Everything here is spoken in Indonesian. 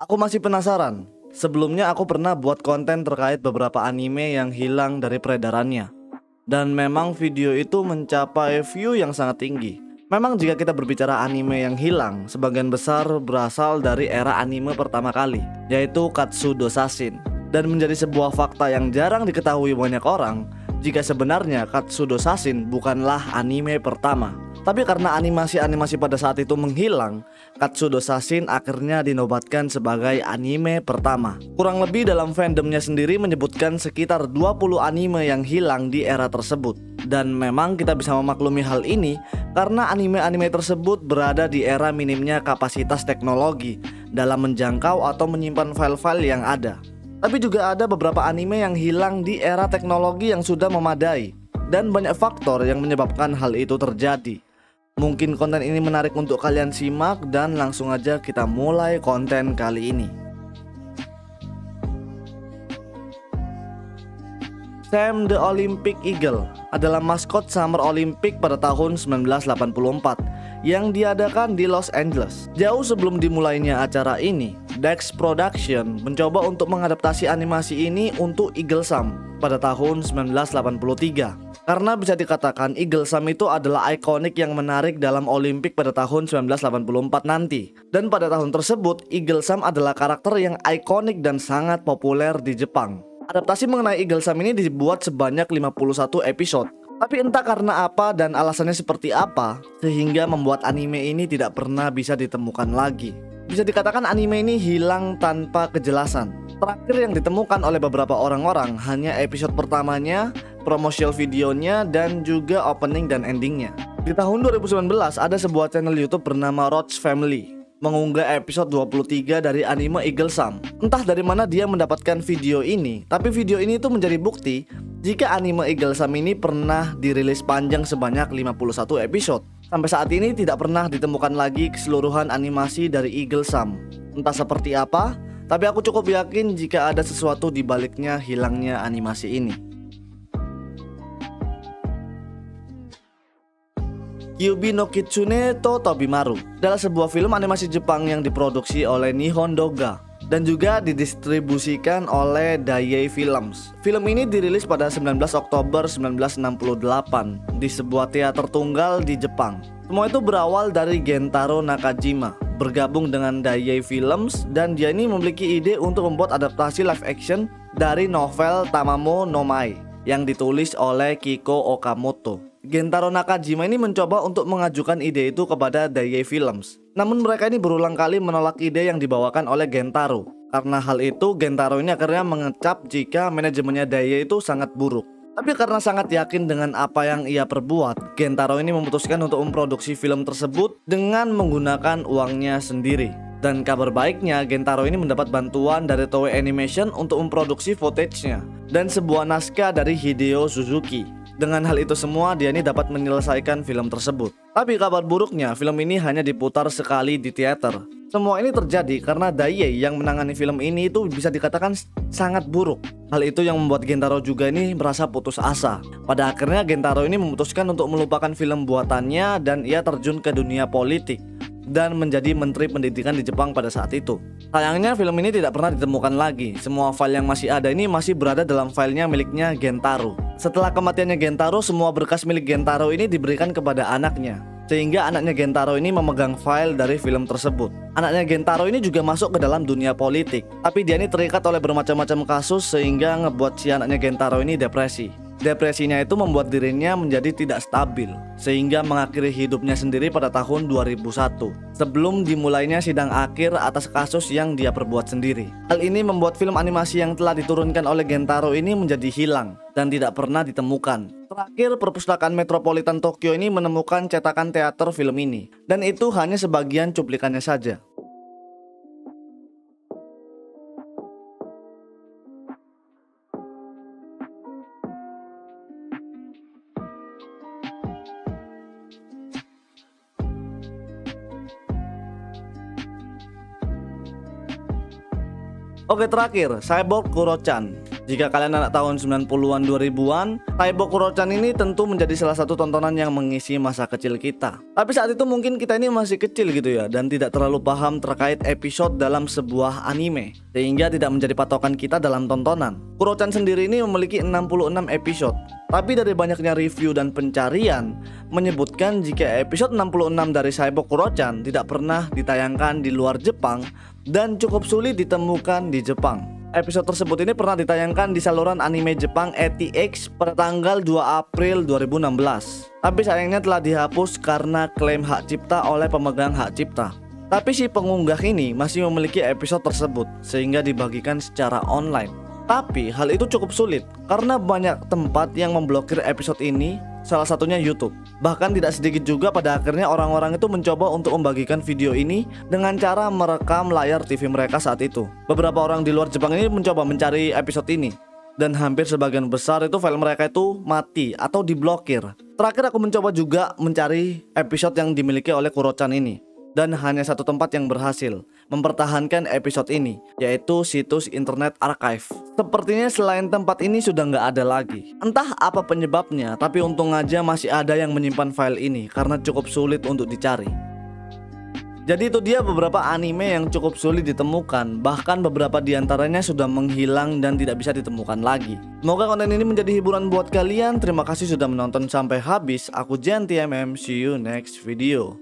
Aku masih penasaran. Sebelumnya aku pernah buat konten terkait beberapa anime yang hilang dari peredarannya. Dan memang video itu mencapai view yang sangat tinggi. Memang jika kita berbicara anime yang hilang, sebagian besar berasal dari era anime pertama kali, yaitu Katsudo Sashin. Dan menjadi sebuah fakta yang jarang diketahui banyak orang, jika sebenarnya Katsudo Sashin bukanlah anime pertama. Tapi karena animasi-animasi pada saat itu menghilang, Katsudo Sashin akhirnya dinobatkan sebagai anime pertama. Kurang lebih dalam fandomnya sendiri menyebutkan sekitar 20 anime yang hilang di era tersebut. Dan memang kita bisa memaklumi hal ini karena anime-anime tersebut berada di era minimnya kapasitas teknologi dalam menjangkau atau menyimpan file-file yang ada. Tapi juga ada beberapa anime yang hilang di era teknologi yang sudah memadai. Dan banyak faktor yang menyebabkan hal itu terjadi. Mungkin konten ini menarik untuk kalian simak dan langsung aja kita mulai konten kali ini. Sam the Olympic Eagle adalah maskot Summer Olympic pada tahun 1984 yang diadakan di Los Angeles. Jauh sebelum dimulainya acara ini, Dex Production mencoba untuk mengadaptasi animasi ini untuk Eagle Sam pada tahun 1983. Karena bisa dikatakan Eagle Sam itu adalah ikonik yang menarik dalam Olimpik pada tahun 1984 nanti. Dan pada tahun tersebut, Eagle Sam adalah karakter yang ikonik dan sangat populer di Jepang. Adaptasi mengenai Eagle Sam ini dibuat sebanyak 51 episode. Tapi entah karena apa dan alasannya seperti apa, sehingga membuat anime ini tidak pernah bisa ditemukan lagi. Bisa dikatakan anime ini hilang tanpa kejelasan. Terakhir yang ditemukan oleh beberapa orang-orang hanya episode pertamanya, promotional videonya, dan juga opening dan endingnya. Di tahun 2019 ada sebuah channel YouTube bernama Roach Family mengunggah episode 23 dari anime Eagle Sam. Entah dari mana dia mendapatkan video ini, tapi video ini tuh menjadi bukti jika anime Eagle Sam ini pernah dirilis panjang sebanyak 51 episode. Sampai saat ini tidak pernah ditemukan lagi keseluruhan animasi dari Eagle Sam. Entah seperti apa, tapi aku cukup yakin jika ada sesuatu di baliknya hilangnya animasi ini. Kyuubi no Kitsune to Tobimaru adalah sebuah film animasi Jepang yang diproduksi oleh Nihon Doga dan juga didistribusikan oleh Daiei Films. Film ini dirilis pada 19 Oktober 1968 di sebuah teater tunggal di Jepang. Semua itu berawal dari Gentaro Nakajima bergabung dengan Daiei Films, dan dia ini memiliki ide untuk membuat adaptasi live action dari novel Tamamo no Mae yang ditulis oleh Kiko Okamoto. Gentaro Nakajima ini mencoba untuk mengajukan ide itu kepada Daiei Films. Namun mereka ini berulang kali menolak ide yang dibawakan oleh Gentaro. Karena hal itu, Gentaro ini akhirnya mengecap jika manajemennya Daiei itu sangat buruk. Tapi karena sangat yakin dengan apa yang ia perbuat, Gentaro ini memutuskan untuk memproduksi film tersebut dengan menggunakan uangnya sendiri. Dan kabar baiknya, Gentaro ini mendapat bantuan dari Toei Animation untuk memproduksi footage-nya dan sebuah naskah dari Hideo Suzuki. Dengan hal itu semua, dia ini dapat menyelesaikan film tersebut. Tapi kabar buruknya, film ini hanya diputar sekali di teater. Semua ini terjadi karena Daiei yang menangani film ini itu bisa dikatakan sangat buruk. Hal itu yang membuat Gentaro juga ini merasa putus asa. Pada akhirnya Gentaro ini memutuskan untuk melupakan film buatannya dan ia terjun ke dunia politik dan menjadi menteri pendidikan di Jepang pada saat itu. Sayangnya film ini tidak pernah ditemukan lagi. Semua file yang masih ada ini masih berada dalam filenya miliknya Gentaro. Setelah kematiannya Gentaro, semua berkas milik Gentaro ini diberikan kepada anaknya, sehingga anaknya Gentaro ini memegang file dari film tersebut. Anaknya Gentaro ini juga masuk ke dalam dunia politik, tapi dia ini terikat oleh bermacam-macam kasus sehingga ngebuat si anaknya Gentaro ini depresi. Depresinya itu membuat dirinya menjadi tidak stabil, sehingga mengakhiri hidupnya sendiri pada tahun 2001 sebelum dimulainya sidang akhir atas kasus yang dia perbuat sendiri. Hal ini membuat film animasi yang telah diturunkan oleh Gentaro ini menjadi hilang dan tidak pernah ditemukan. Terakhir, Perpustakaan Metropolitan Tokyo ini menemukan cetakan teater film ini, dan itu hanya sebagian cuplikannya saja. Oke, terakhir, Cyborg Kuro-chan. Jika kalian anak tahun 90-an 2000-an, Taibo Kuro-chan ini tentu menjadi salah satu tontonan yang mengisi masa kecil kita. Tapi saat itu mungkin kita ini masih kecil gitu ya, dan tidak terlalu paham terkait episode dalam sebuah anime, sehingga tidak menjadi patokan kita dalam tontonan. Kuro-chan sendiri ini memiliki 66 episode. Tapi dari banyaknya review dan pencarian menyebutkan jika episode 66 dari Taibo Kuro-chan tidak pernah ditayangkan di luar Jepang dan cukup sulit ditemukan di Jepang. Episode tersebut ini pernah ditayangkan di saluran anime Jepang ATX pada tanggal 2 April 2016. Tapi sayangnya telah dihapus karena klaim hak cipta oleh pemegang hak cipta. Tapi si pengunggah ini masih memiliki episode tersebut sehingga dibagikan secara online. Tapi hal itu cukup sulit karena banyak tempat yang memblokir episode ini, salah satunya YouTube. Bahkan tidak sedikit juga pada akhirnya orang-orang itu mencoba untuk membagikan video ini dengan cara merekam layar TV mereka saat itu. Beberapa orang di luar Jepang ini mencoba mencari episode ini, dan hampir sebagian besar itu file mereka itu mati atau diblokir. Terakhir aku mencoba juga mencari episode yang dimiliki oleh Kuro-chan ini, dan hanya satu tempat yang berhasil mempertahankan episode ini, yaitu situs internet archive. Sepertinya selain tempat ini sudah nggak ada lagi. Entah apa penyebabnya, tapi untung aja masih ada yang menyimpan file ini karena cukup sulit untuk dicari. Jadi itu dia beberapa anime yang cukup sulit ditemukan, bahkan beberapa diantaranya sudah menghilang dan tidak bisa ditemukan lagi. Semoga konten ini menjadi hiburan buat kalian. Terima kasih sudah menonton sampai habis. Aku Jan TMM, see you next video.